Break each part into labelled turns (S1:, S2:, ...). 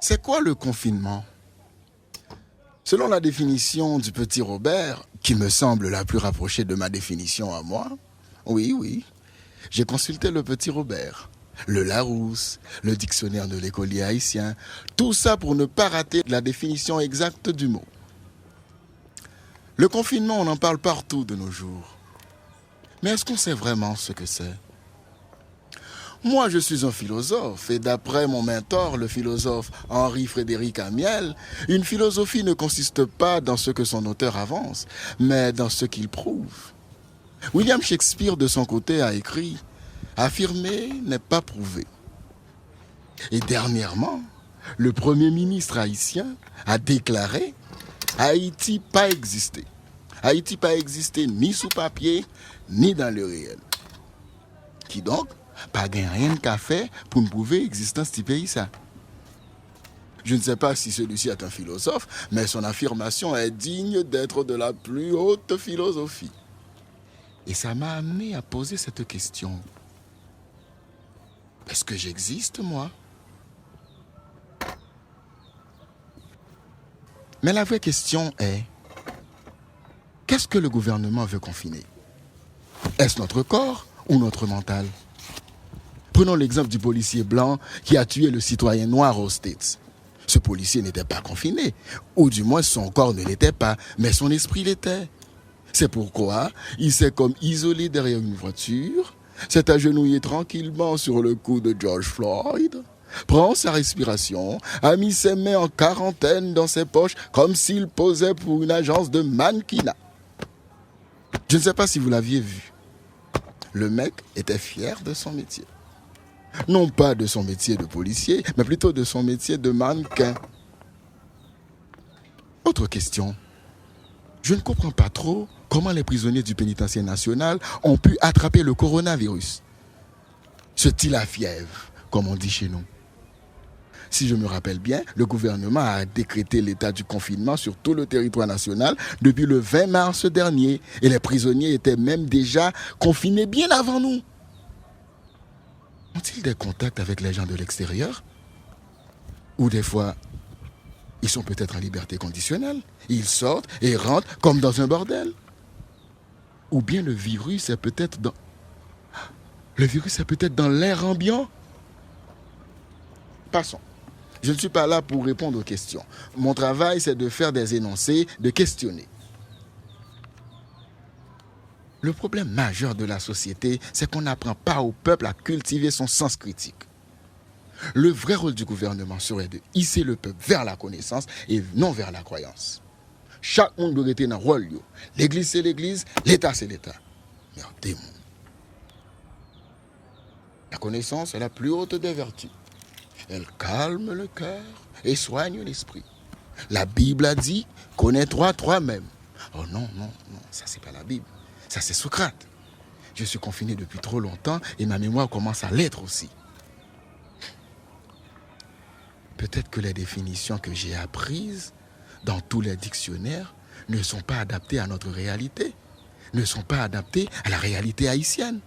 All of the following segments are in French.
S1: C'est quoi le confinement? Selon la définition du petit Robert, qui me semble la plus rapprochée de ma définition à moi, oui, j'ai consulté le petit Robert, le Larousse, le dictionnaire de l'écolier haïtien, tout ça pour ne pas rater la définition exacte du mot. Le confinement, on en parle partout de nos jours. Mais est-ce qu'on sait vraiment ce que c'est? Moi, je suis un philosophe et d'après mon mentor, le philosophe Henri-Frédéric Amiel, une philosophie ne consiste pas dans ce que son auteur avance, mais dans ce qu'il prouve. William Shakespeare, de son côté, a écrit « Affirmer n'est pas prouver ». Et dernièrement, le premier ministre haïtien a déclaré « Haïti pas existé ». Haïti pas existé ni sous papier, ni dans le réel. Qui donc pas gain rien qu'à faire pour me prouver l'existence du pays ça. Je ne sais pas si celui-ci est un philosophe, mais son affirmation est digne d'être de la plus haute philosophie. Et ça m'a amené à poser cette question. Est-ce que j'existe, moi? Mais la vraie question est, qu'est-ce que le gouvernement veut confiner? Est-ce notre corps ou notre mental? Prenons l'exemple du policier blanc qui a tué le citoyen noir aux States. Ce policier n'était pas confiné, ou du moins son corps ne l'était pas, mais son esprit l'était. C'est pourquoi il s'est comme isolé derrière une voiture, s'est agenouillé tranquillement sur le cou de George Floyd, prend sa respiration, a mis ses mains en quarantaine dans ses poches comme s'il posait pour une agence de mannequinat. Je ne sais pas si vous l'aviez vu. Le mec était fier de son métier. Non pas de son métier de policier, mais plutôt de son métier de mannequin. Autre question. Je ne comprends pas trop comment les prisonniers du pénitencier national ont pu attraper le coronavirus. Ce-t-il la fièvre, comme on dit chez nous? Si je me rappelle bien, le gouvernement a décrété l'état du confinement sur tout le territoire national depuis le 20 mars dernier. Et les prisonniers étaient même déjà confinés bien avant nous. Ont-ils des contacts avec les gens de l'extérieur? Ou des fois, ils sont peut-être en liberté conditionnelle. Ils sortent et rentrent comme dans un bordel. Ou bien le virus est peut-être dans... Le virus est peut-être dans l'air ambiant. Passons. Je ne suis pas là pour répondre aux questions. Mon travail, c'est de faire des énoncés, de questionner. Le problème majeur de la société, c'est qu'on n'apprend pas au peuple à cultiver son sens critique. Le vrai rôle du gouvernement serait de hisser le peuple vers la connaissance et non vers la croyance. Chaque monde doit être dans le rôle. L'église, c'est l'église, l'État, c'est l'État. Mais en démon. La connaissance est la plus haute des vertus. Elle calme le cœur et soigne l'esprit. La Bible a dit, connais-toi toi-même. Oh non, ça c'est pas la Bible. Ça, c'est Socrate. Je suis confiné depuis trop longtemps et ma mémoire commence à l'être aussi. Peut-être que les définitions que j'ai apprises dans tous les dictionnaires ne sont pas adaptées à notre réalité, ne sont pas adaptées à la réalité haïtienne.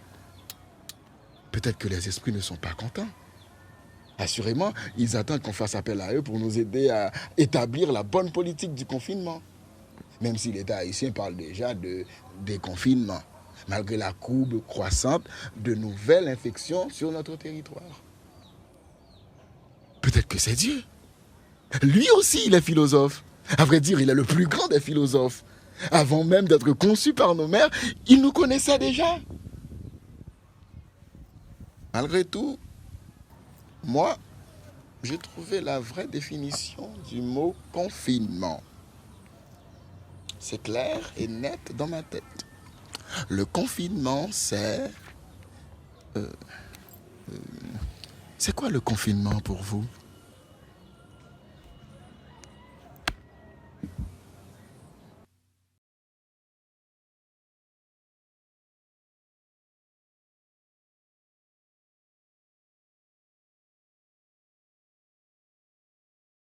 S1: Peut-être que les esprits ne sont pas contents. Assurément, ils attendent qu'on fasse appel à eux pour nous aider à établir la bonne politique du confinement. Même si l'État haïtien parle déjà de déconfinement, malgré la courbe croissante de nouvelles infections sur notre territoire. Peut-être que c'est Dieu. Lui aussi, il est philosophe. À vrai dire, il est le plus grand des philosophes. Avant même d'être conçu par nos mères, il nous connaissait déjà. Malgré tout, moi, j'ai trouvé la vraie définition du mot confinement. C'est clair et net dans ma tête. Le confinement, c'est... c'est quoi le confinement pour vous?